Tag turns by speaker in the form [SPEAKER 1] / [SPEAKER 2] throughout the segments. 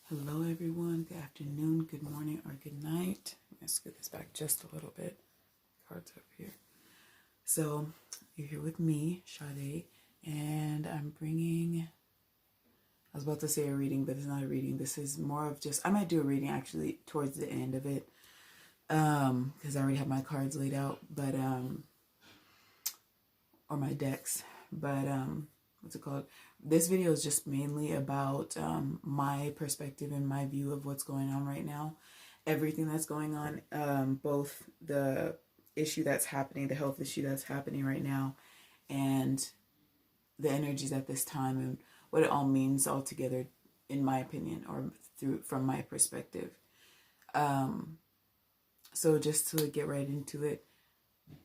[SPEAKER 1] Hello, everyone. Good afternoon, good morning, or good night. I'm going to scoot this back just a little bit. Cards up here. So, you're here with me, Sade, and I'm bringing. I was about to say a reading, but it's not a reading. This is more of just. I might do a reading actually towards the end of it, because I already have my cards laid out, but or my decks, but what's it called? This video is just mainly about my perspective and my view of what's going on right now. Everything that's going on, both the issue that's happening, the health issue that's happening right now, and the energies at this time, and what it all means altogether, in my opinion, or from my perspective. So just to get right into it,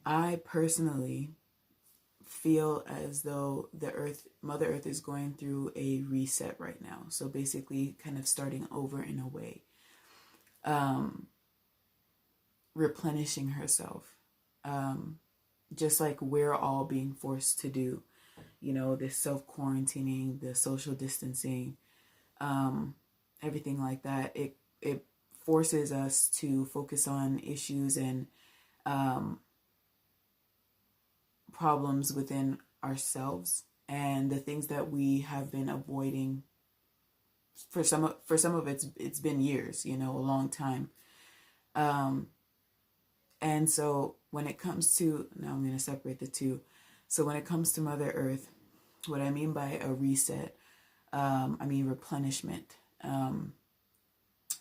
[SPEAKER 1] I personally feel as though Mother Earth is going through a reset right now. So basically kind of starting over in a way, replenishing herself, just like we're all being forced to do, this self-quarantining, the social distancing, everything like that. It forces us to focus on issues and problems within ourselves and the things that we have been avoiding for some of it's been years, a long time. And so when it comes to, now I'm going to separate the two. So when it comes to Mother Earth, what I mean by a reset, I mean replenishment,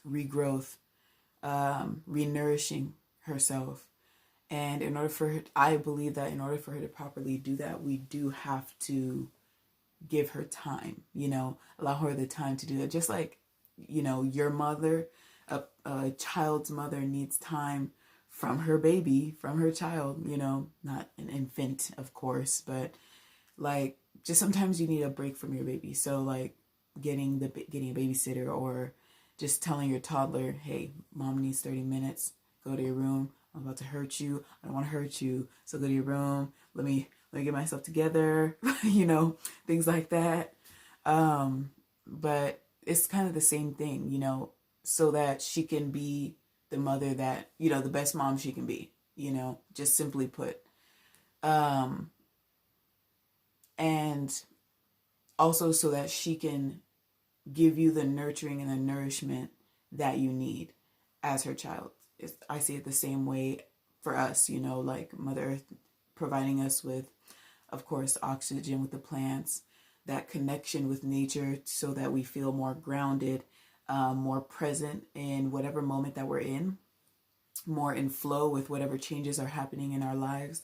[SPEAKER 1] regrowth, renourishing herself. And in order for her, I believe that in order for her to properly do that, we do have to give her time, allow her the time to do it. Just like, your mother, a child's mother needs time from her baby, from her child, not an infant, of course, but like just sometimes you need a break from your baby. So like getting a babysitter, or just telling your toddler, hey, mom needs 30 minutes, go to your room. I'm about to hurt you. I don't want to hurt you. So go to your room. Let me get myself together, things like that. But it's kind of the same thing, so that she can be the mother that, the best mom she can be, just simply put. And also so that she can give you the nurturing and the nourishment that you need as her child. I see it the same way for us, like Mother Earth providing us with, of course, oxygen with the plants, that connection with nature so that we feel more grounded, more present in whatever moment that we're in, more in flow with whatever changes are happening in our lives.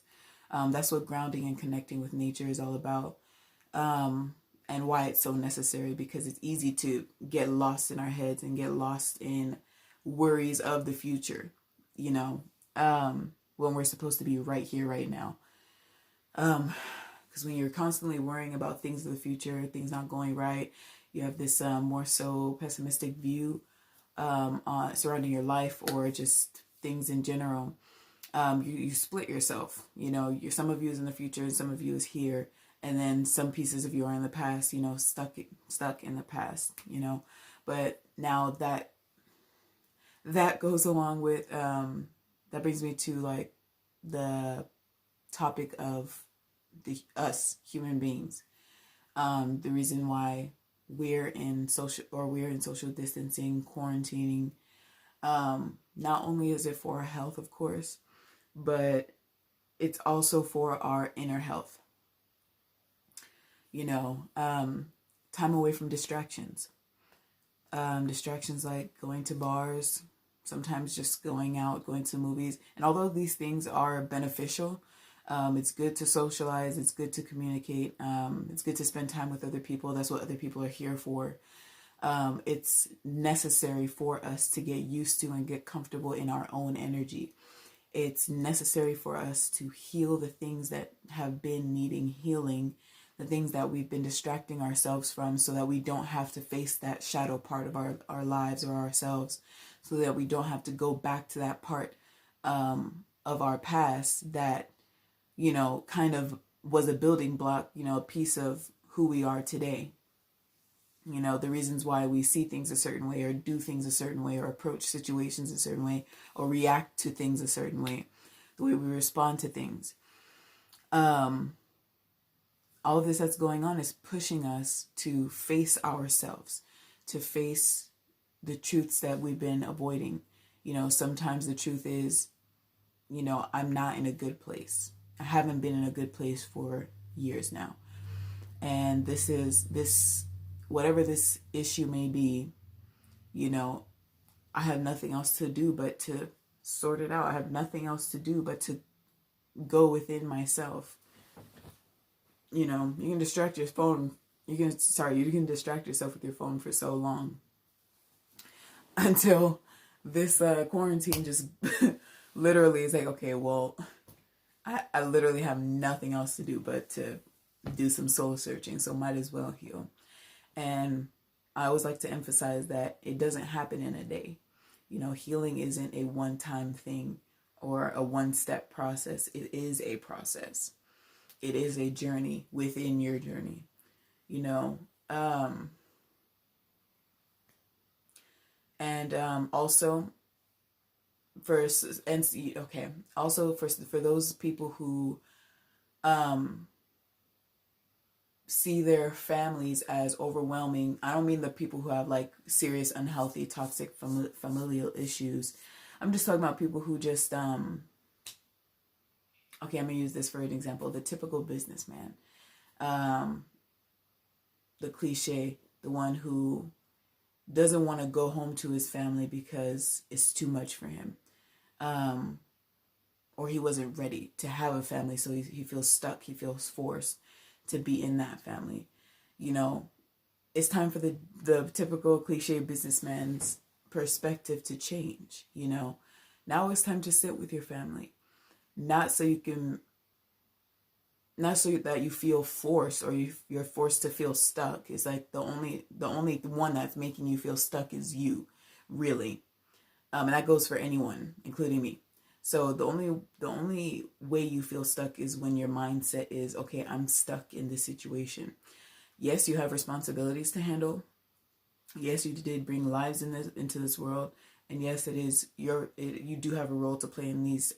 [SPEAKER 1] That's what grounding and connecting with nature is all about, and why it's so necessary, because it's easy to get lost in our heads and get lost in worries of the future, when we're supposed to be right here, right now. Because when you're constantly worrying about things of the future, things not going right, you have this more so pessimistic view surrounding your life, or just things in general. You split yourself, some of you is in the future and some of you is here. And then some pieces of you are in the past, stuck in the past, But now that goes along with, that brings me to like the topic of us human beings. The reason why we're in social distancing, quarantining. Not only is it for our health, of course, but it's also for our inner health. Time away from distractions. Distractions like going to bars, sometimes just going out, going to movies. And although these things are beneficial, it's good to socialize, it's good to communicate, it's good to spend time with other people. That's what other people are here for. It's necessary for us to get used to and get comfortable in our own energy. It's necessary for us to heal the things that have been needing healing, the things that we've been distracting ourselves from, so that we don't have to face that shadow part of our lives or ourselves, so that we don't have to go back to that part of our past that, kind of was a building block, a piece of who we are today. You know, the reasons why we see things a certain way, or do things a certain way, or approach situations a certain way, or react to things a certain way, the way we respond to things. All of this that's going on is pushing us to face ourselves, to face the truths that we've been avoiding. You know, sometimes the truth is, you know, I'm not in a good place. I haven't been in a good place for years now. And whatever this issue may be, you know, I have nothing else to do but to sort it out. I have nothing else to do but to go within myself. You know, you can distract your phone. You can distract yourself with your phone for so long until this quarantine just literally is like, okay, well, I literally have nothing else to do but to do some soul searching, so might as well heal. And I always like to emphasize that it doesn't happen in a day. You know, healing isn't a one-time thing or a one-step process. It is a process. It is a journey within your journey, you know. Also for those people who see their families as overwhelming. I don't mean the people who have like serious, unhealthy, toxic familial issues. I'm just talking about people who just okay, I'm gonna use this for an example. The typical businessman, the cliche, the one who doesn't want to go home to his family because it's too much for him, or he wasn't ready to have a family, so he feels stuck. He feels forced to be in that family. You know, it's time for the typical cliche businessman's perspective to change. You know, now it's time to sit with your family. Not so that you feel forced, or you're forced to feel stuck. It's like the only one that's making you feel stuck is you, really. And that goes for anyone, including me. So the only way you feel stuck is when your mindset is, okay, I'm stuck in this situation. Yes, you have responsibilities to handle. Yes, you did bring lives into this world, and yes, you do have a role to play in these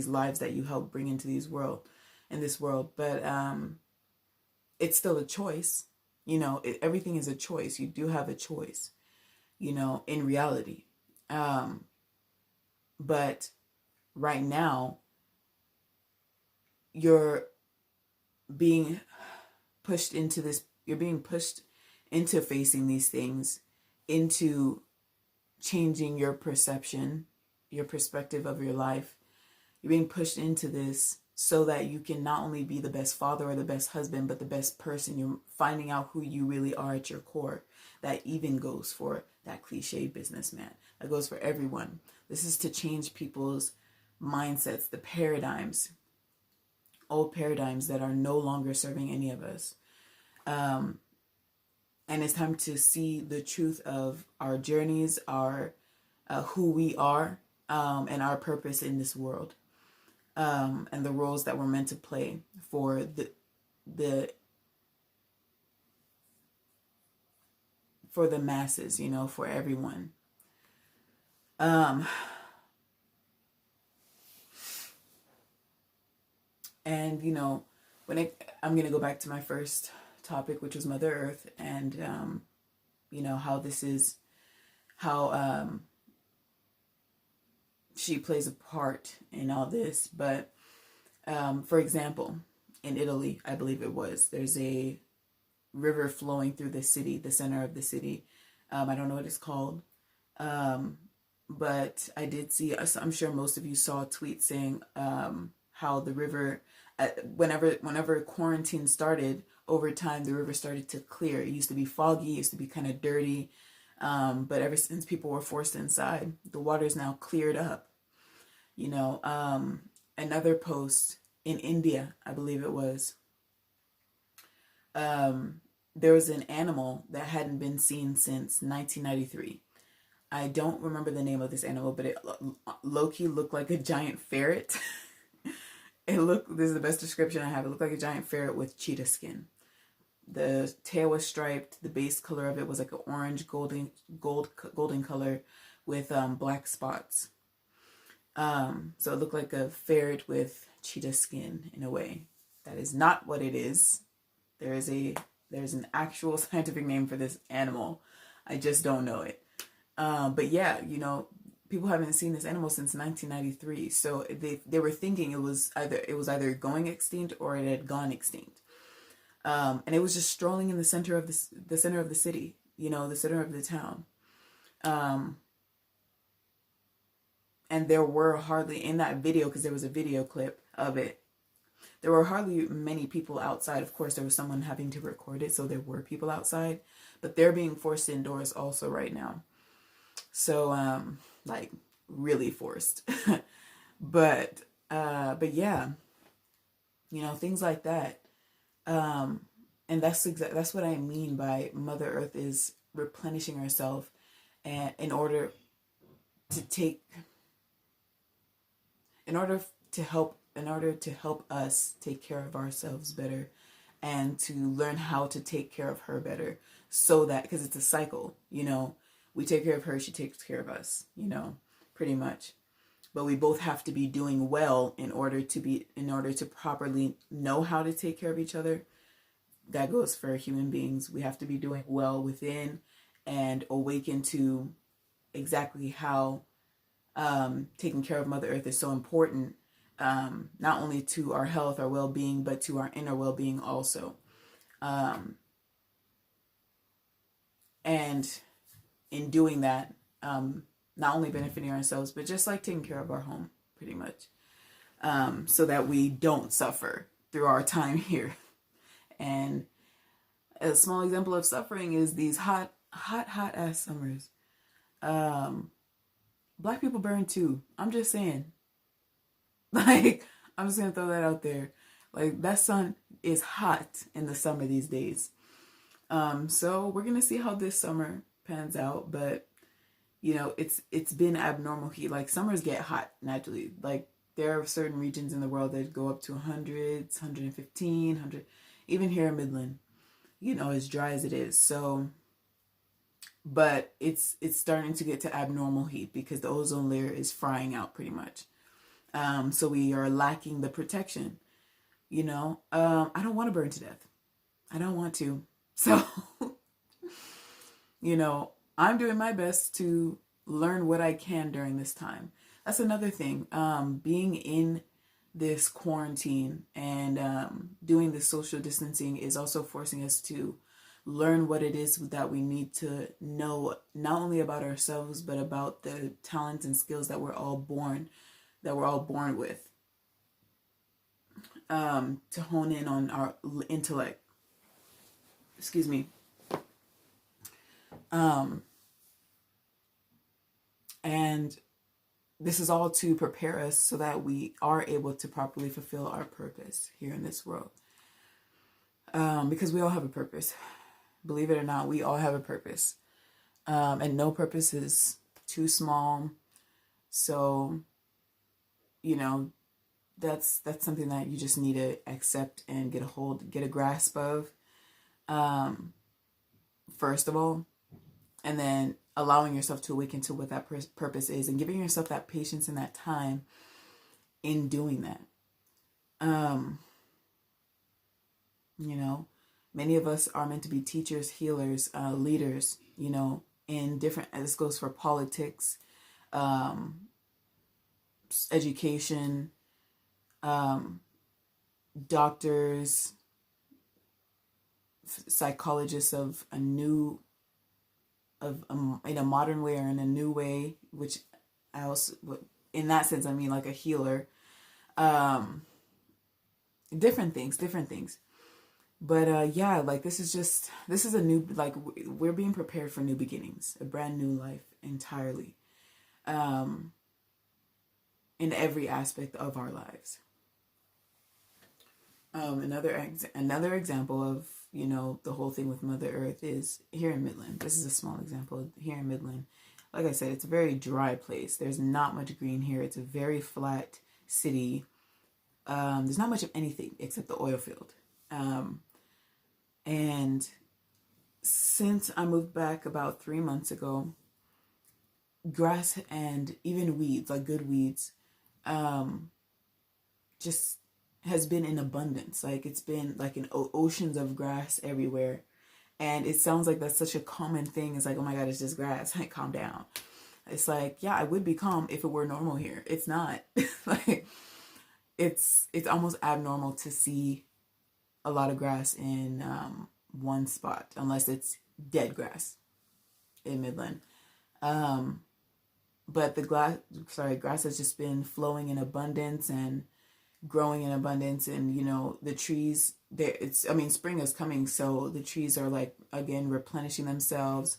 [SPEAKER 1] lives that you help bring into this world. But it's still a choice. You know, everything is a choice. You do have a choice, you know, in reality. But right now, you're being pushed into facing these things, into changing your perception, your perspective of your life. You're being pushed into this so that you can not only be the best father or the best husband, but the best person. You're finding out who you really are at your core. That even goes for that cliche businessman. That goes for everyone. This is to change people's mindsets, the paradigms, old paradigms that are no longer serving any of us. And it's time to see the truth of our journeys, our who we are, and our purpose in this world. And the roles that we're meant to play for the masses, you know, for everyone. And you know, I'm gonna go back to my first topic, which was Mother Earth, and you know, how she plays a part in all this. But for example, in Italy, I believe it was, there's a river flowing through the city, the center of the city. I don't know what it's called, but I did see, I'm sure most of you saw a tweet saying how the river, whenever quarantine started, over time the river started to clear. It used to be foggy, it used to be kind of dirty, but ever since people were forced inside, the water's now cleared up. You know, another post in India, I believe it was, there was an animal that hadn't been seen since 1993. I don't remember the name of this animal, but it low-key looked like a giant ferret. This is the best description I have. It looked like a giant ferret with cheetah skin. The tail was striped. The base color of it was like an orange golden color with black spots. So it looked like a ferret with cheetah skin in a way. That is not what it is. There's an actual scientific name for this animal. I just don't know it. But yeah, people haven't seen this animal since 1993. So they were thinking it was either going extinct or it had gone extinct. And it was just strolling in the center of the center of the city, the center of the town. And there were hardly, in that video, because there was a video clip of it, there were hardly many people outside. Of course, there was someone having to record it, so there were people outside, but they're being forced indoors also right now. So, like, really forced. but yeah, things like that. And that's what I mean by Mother Earth is replenishing herself, and in order to help us take care of ourselves better, and to learn how to take care of her better, so that, because it's a cycle, we take care of her, she takes care of us, pretty much. But we both have to be doing well in order to properly know how to take care of each other. That goes for human beings. We have to be doing well within and awaken to exactly how taking care of Mother Earth is so important, not only to our health, our well-being, but to our inner well-being also. And in doing that, not only benefiting ourselves, but just like taking care of our home, pretty much, so that we don't suffer through our time here. And a small example of suffering is these hot ass summers. Black people burn too. I'm just saying. Like, I'm just gonna throw that out there. Like, that sun is hot in the summer these days. So we're gonna see how this summer pans out, but it's been abnormal heat. Like, summers get hot naturally. Like, there are certain regions in the world that go up to 100s, 115, 100, even here in Midland, as dry as it is. So, but it's starting to get to abnormal heat because the ozone layer is frying out pretty much. So we are lacking the protection, I don't want to burn to death. I don't want to. So, I'm doing my best to learn what I can during this time. That's another thing. Being in this quarantine and doing this social distancing is also forcing us to learn what it is that we need to know, not only about ourselves, but about the talents and skills that we're all born with. To hone in on our intellect. Excuse me. And this is all to prepare us so that we are able to properly fulfill our purpose here in this world. Because we all have a purpose. Believe it or not, we all have a purpose. And no purpose is too small. So, that's something that you just need to accept and get a grasp of. First of all, and then allowing yourself to awaken to what that purpose is, and giving yourself that patience and that time in doing that. Many of us are meant to be teachers, healers, leaders, in different, this goes for politics, education, doctors, psychologists in a modern way or in a new way, which I also, in that sense, I mean like a healer, different things. But yeah, like this is a new, like we're being prepared for new beginnings, a brand new life entirely, in every aspect of our lives. Another example of, the whole thing with Mother Earth is here in Midland. This is a small example here in Midland. Like I said, it's a very dry place. There's not much green here. It's a very flat city. There's not much of anything except the oil field. And since I moved back about 3 months ago, grass and even weeds, like good weeds, just has been in abundance. Like it's been like an oceans of grass everywhere. And it sounds like that's such a common thing. It's like, oh my God, it's just grass. Like, calm down. It's like, yeah, I would be calm if it were normal here. It's not. Like, it's almost abnormal to see a lot of grass in one spot, unless it's dead grass in Midland. But grass has just been flowing in abundance and growing in abundance. And the trees there, spring is coming, so the trees are like again replenishing themselves,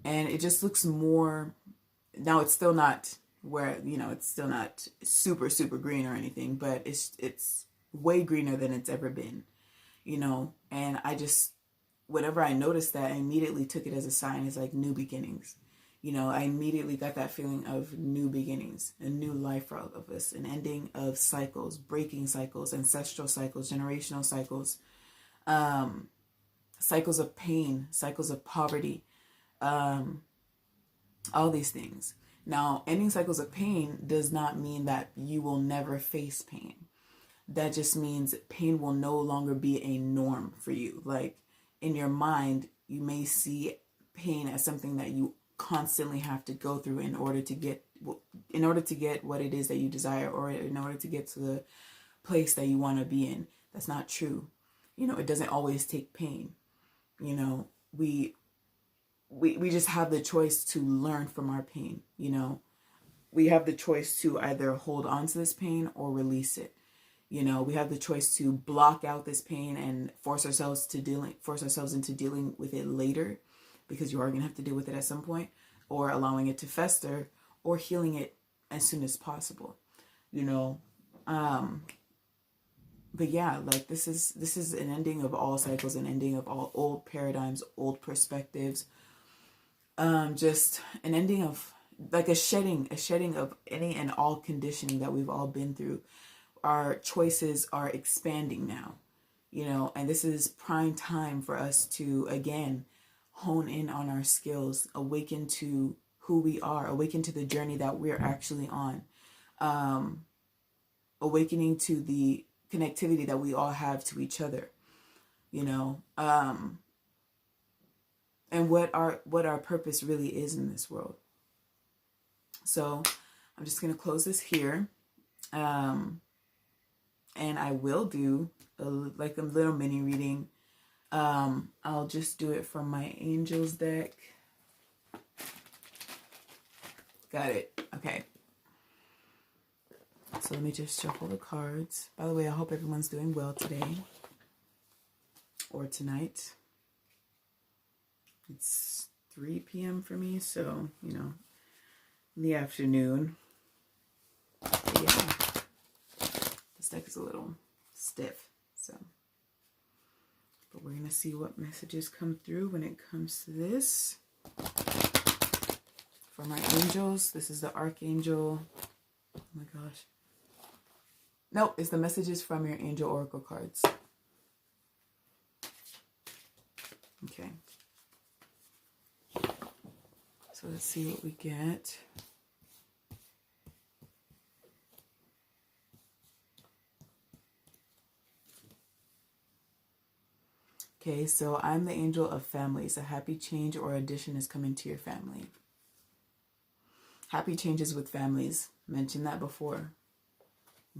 [SPEAKER 1] and it just looks more. Now it's still not where it's still not super super green or anything, but it's way greener than it's ever been. And I just, whenever I noticed that, I immediately took it as a sign. It's like new beginnings. I immediately got that feeling of new beginnings, a new life for all of us, an ending of cycles, breaking cycles, ancestral cycles, generational cycles, cycles of pain, cycles of poverty, all these things. Now, ending cycles of pain does not mean that you will never face pain. That just means pain will no longer be a norm for you. Like in your mind, you may see pain as something that you constantly have to go through in order to get what it is that you desire, or in order to get to the place that you want to be in. That's not true. It doesn't always take pain. We just have the choice to learn from our pain. We have the choice to either hold on to this pain or release it. We have the choice to block out this pain and force ourselves into dealing with it later, because you are going to have to deal with it at some point, or allowing it to fester, or healing it as soon as possible. But yeah, like this is an ending of all cycles, an ending of all old paradigms, old perspectives. Just an ending of like a shedding of any and all conditioning that we've all been through. Our choices are expanding now, and this is prime time for us to again hone in on our skills, awaken to who we are, awaken to the journey that we're actually on, awakening to the connectivity that we all have to each other, and what our purpose really is in this world. So I'm just going to close this here. And I will do a little mini reading. I'll just do it from my Angels deck. Got it. Okay. So let me just shuffle the cards. By the way, I hope everyone's doing well today or tonight. It's 3 p.m. for me, so, in the afternoon. But yeah. This deck is a little stiff, so. But we're going to see what messages come through when it comes to this. For my angels, this is the Archangel. Oh my gosh. Nope, it's the messages from your Angel Oracle cards. Okay. So let's see what we get. Okay, so I'm the angel of families. A happy change or addition is coming to your family. Happy changes with families. Mentioned that before.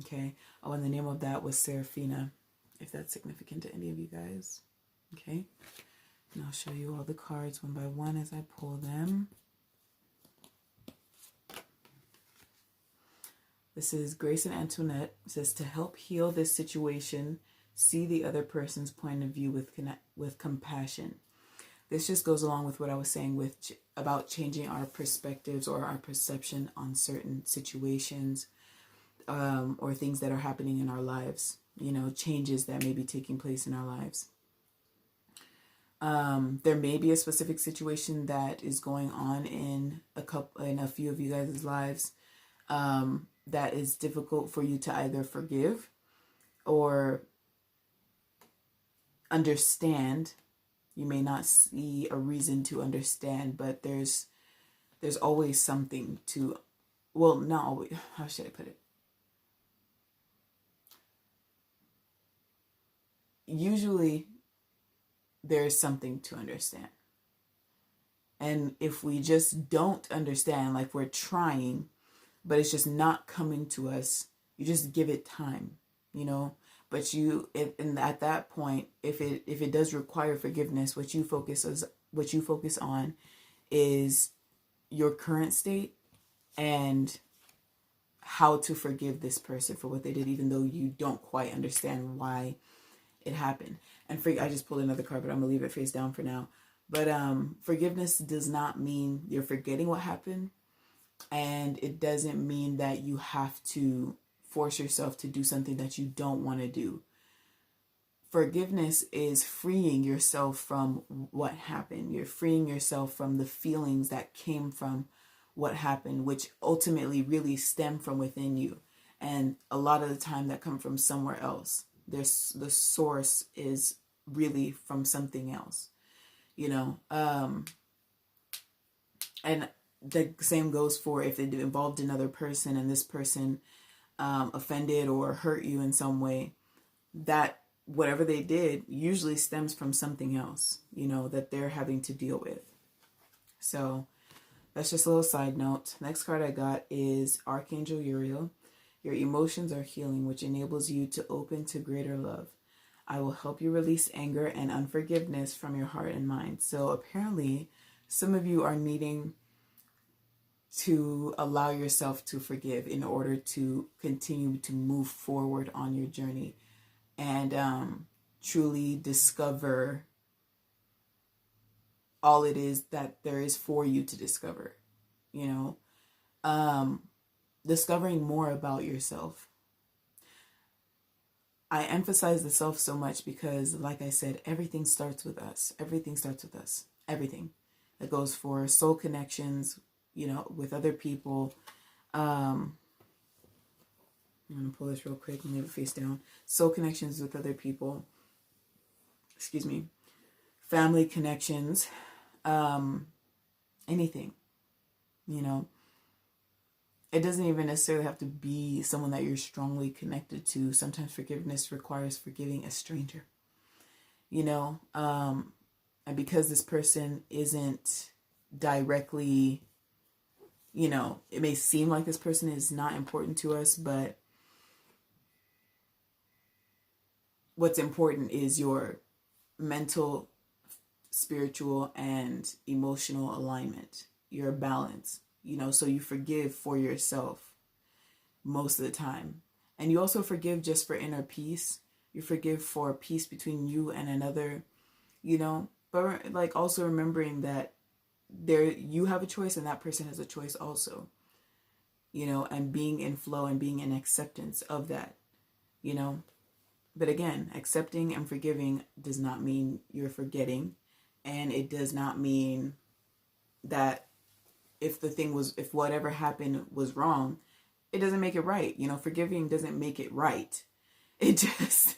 [SPEAKER 1] Okay. Oh, and the name of that was Seraphina, if that's significant to any of you guys. Okay. And I'll show you all the cards one by one as I pull them. This is Grace and Antoinette. It says, to help heal this situation, see the other person's point of view with compassion. This just goes along with what I was saying about changing our perspectives or our perception on certain situations or things that are happening in our lives. Changes that may be taking place in our lives. There may be a specific situation that is going on in a few of you guys' lives that is difficult for you to either forgive or understand. You may not see a reason to understand, but there's always something to, well, not always, how should I put it? Usually there's something to understand. And if we just don't understand, like we're trying, but it's just not coming to us, you just give it time, you know. But and at that point, if it does require forgiveness, what you focus on is your current state and how to forgive this person for what they did, even though you don't quite understand why it happened. And I just pulled another card, but I'm gonna leave it face down for now. But forgiveness does not mean you're forgetting what happened, and it doesn't mean that you have to force yourself to do something that you don't want to do. Forgiveness is freeing yourself from what happened. You're freeing yourself from the feelings that came from what happened, which ultimately really stem from within you. And a lot of the time that come from somewhere else. The source is really from something else, you know. And the same goes for if it involved another person and this person offended or hurt you in some way, that whatever they did usually stems from something else, you know, that they're having to deal with. So that's just a little side note. Next card I got is Archangel Uriel. Your emotions are healing, which enables you to open to greater love. I will help you release anger and unforgiveness from your heart and mind. So apparently some of you are needing to allow yourself to forgive in order to continue to move forward on your journey and truly discover all it is that there is for you to discover, you know, discovering more about yourself. I emphasize the self so much because, like I said, everything starts with us. Everything starts with us. Everything. That goes for soul connections, you know, with other people. I'm going to pull this real quick and leave it face down. Soul connections with other people. Excuse me. Family connections. Anything. You know. It doesn't even necessarily have to be someone that you're strongly connected to. Sometimes forgiveness requires forgiving a stranger. You know. And because this person isn't directly, you know, it may seem like this person is not important to us, but what's important is your mental, spiritual, and emotional alignment, your balance, you know, so you forgive for yourself most of the time. And you also forgive just for inner peace. You forgive for peace between you and another, you know, but like also remembering that you have a choice and that person has a choice also, you know, and being in flow and being in acceptance of that, you know. But again, accepting and forgiving does not mean you're forgetting, and it does not mean that if whatever happened was wrong, it doesn't make it right. You know, forgiving doesn't make it right. It just,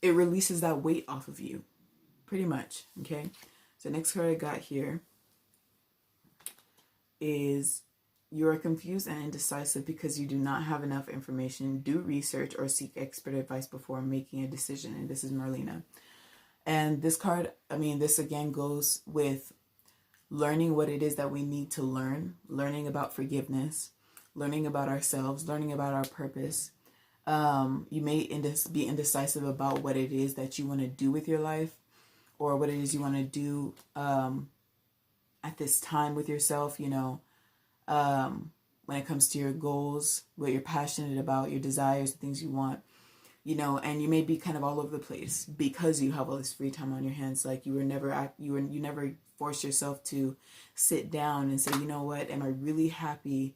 [SPEAKER 1] it releases that weight off of you, pretty much, okay? So next card I got here is you are confused and indecisive because you do not have enough information. Do research or seek expert advice before making a decision. And this is Marlena. And this card, I mean, this again goes with learning what it is that we need to learn, learning about forgiveness, learning about ourselves, learning about our purpose. You may be indecisive about what it is that you want to do with your life, or what it is you want to do at this time with yourself, you know, when it comes to your goals, what you're passionate about, your desires, the things you want, you know, and you may be kind of all over the place because you have all this free time on your hands. Like you never force yourself to sit down and say, you know what, am I really happy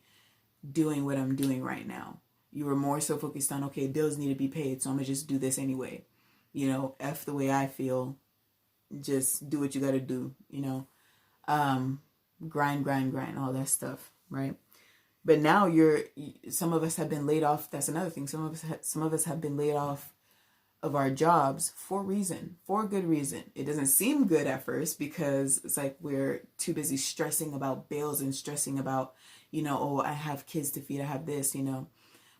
[SPEAKER 1] doing what I'm doing right now? You were more so focused on, okay, bills need to be paid, so I'm gonna just do this anyway. You know, F the way I feel. Just do what you got to do, you know, grind, all that stuff, right? But now some of us have been laid off. That's another thing. Some of us have been laid off of our jobs for a good reason. It doesn't seem good at first because it's like we're too busy stressing about bills and stressing about, oh, I have kids to feed, I have this,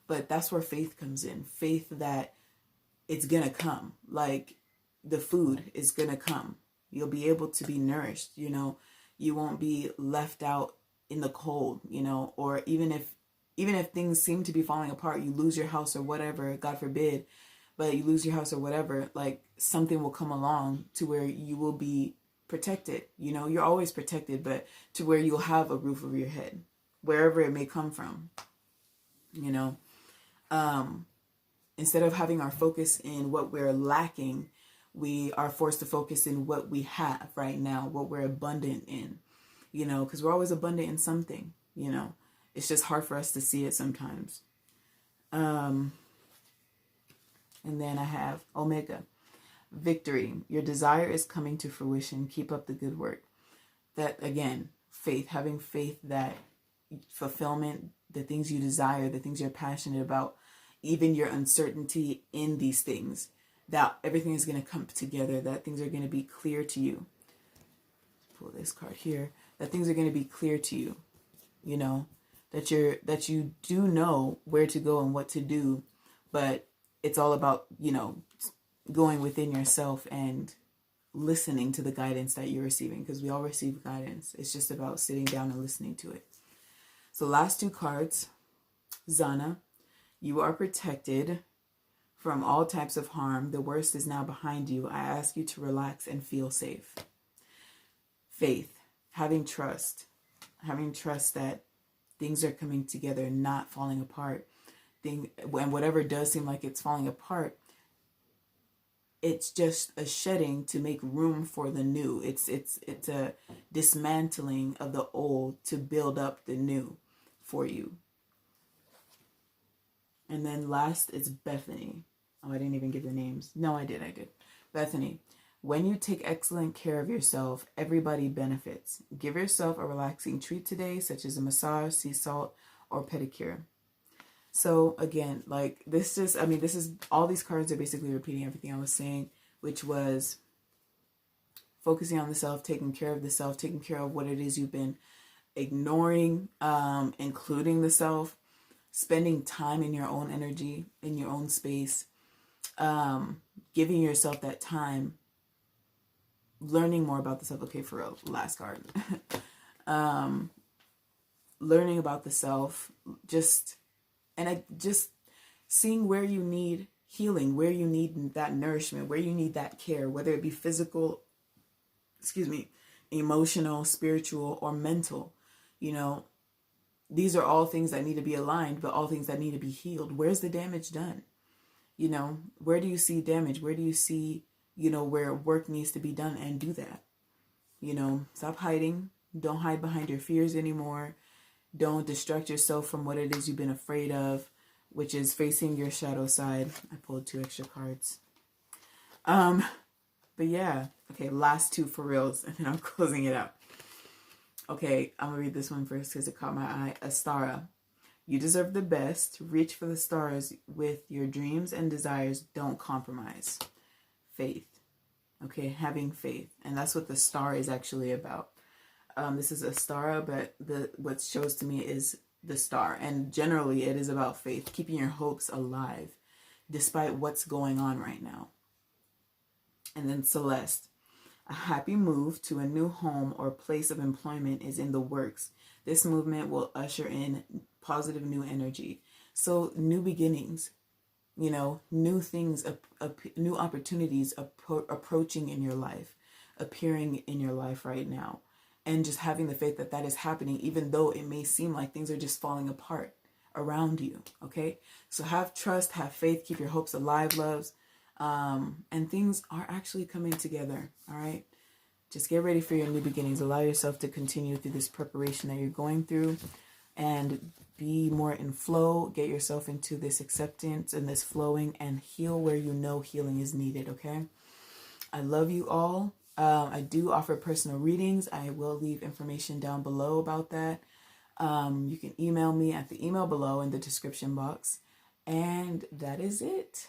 [SPEAKER 1] But that's where faith comes in. Faith that it's going to come. Like the food is going to come. You'll be able to be nourished, You won't be left out in the cold, or even if things seem to be falling apart, you lose your house or whatever, God forbid, but you lose your house or whatever, like something will come along to where you will be protected. You're always protected, but to where you'll have a roof over your head, wherever it may come from, instead of having our focus in what we're lacking, we are forced to focus in what we have right now, what we're abundant in, because we're always abundant in something, it's just hard for us to see it sometimes. And then I have Omega, victory. Your desire is coming to fruition. Keep up the good work. That again, faith, having faith that fulfillment, the things you desire, the things you're passionate about, even your uncertainty in these things, that everything is going to come together, that things are going to be clear to you. Pull this card here. That things are going to be clear to you, that you do know where to go and what to do, but it's all about, going within yourself and listening to the guidance that you're receiving, because we all receive guidance. It's just about sitting down and listening to it. So last two cards, Zana, you are protected from all types of harm. The worst is now behind you. I ask you to relax and feel safe. Faith, having trust that things are coming together, not falling apart. And whatever does seem like it's falling apart, it's just a shedding to make room for the new. It's a dismantling of the old to build up the new for you. And then last is Bethany. Oh, I didn't even give the names. No, I did. Bethany, when you take excellent care of yourself, everybody benefits. Give yourself a relaxing treat today, such as a massage, sea salt, or pedicure. So again, this is all these cards are basically repeating everything I was saying, which was focusing on the self, taking care of the self, taking care of what it is you've been ignoring, including the self, spending time in your own energy, in your own space, giving yourself that time, learning more about the self. Okay, for real, last card. Learning about the self, just seeing where you need healing, where you need that nourishment, where you need that care, whether it be physical, emotional, spiritual, or mental. These are all things that need to be aligned, but all things that need to be healed. Where's the damage done? Where do you see damage? Where do you see, where work needs to be done, and do that? Stop hiding. Don't hide behind your fears anymore. Don't distract yourself from what it is you've been afraid of, which is facing your shadow side. I pulled 2 extra cards. But yeah. Okay, last 2 for reals, and then I'm closing it out. Okay, I'm going to read this one first because it caught my eye. Astara, you deserve the best. Reach for the stars with your dreams and desires. Don't compromise. Faith. Okay, having faith. And that's what the star is actually about. This is Astara, but what shows to me is the star. And generally, it is about faith, keeping your hopes alive despite what's going on right now. And then Celeste, a happy move to a new home or place of employment is in the works. This movement will usher in positive new energy. So new beginnings, new things, new opportunities approaching in your life, appearing in your life right now. And just having the faith that that is happening, even though it may seem like things are just falling apart around you. Okay. So have trust, have faith, keep your hopes alive, loves. And things are actually coming together. All right. Just get ready for your new beginnings. Allow yourself to continue through this preparation that you're going through and be more in flow. Get yourself into this acceptance and this flowing, and heal where you know healing is needed. Okay. I love you all. I do offer personal readings. I will leave information down below about that. You can email me at the email below in the description box. And that is it.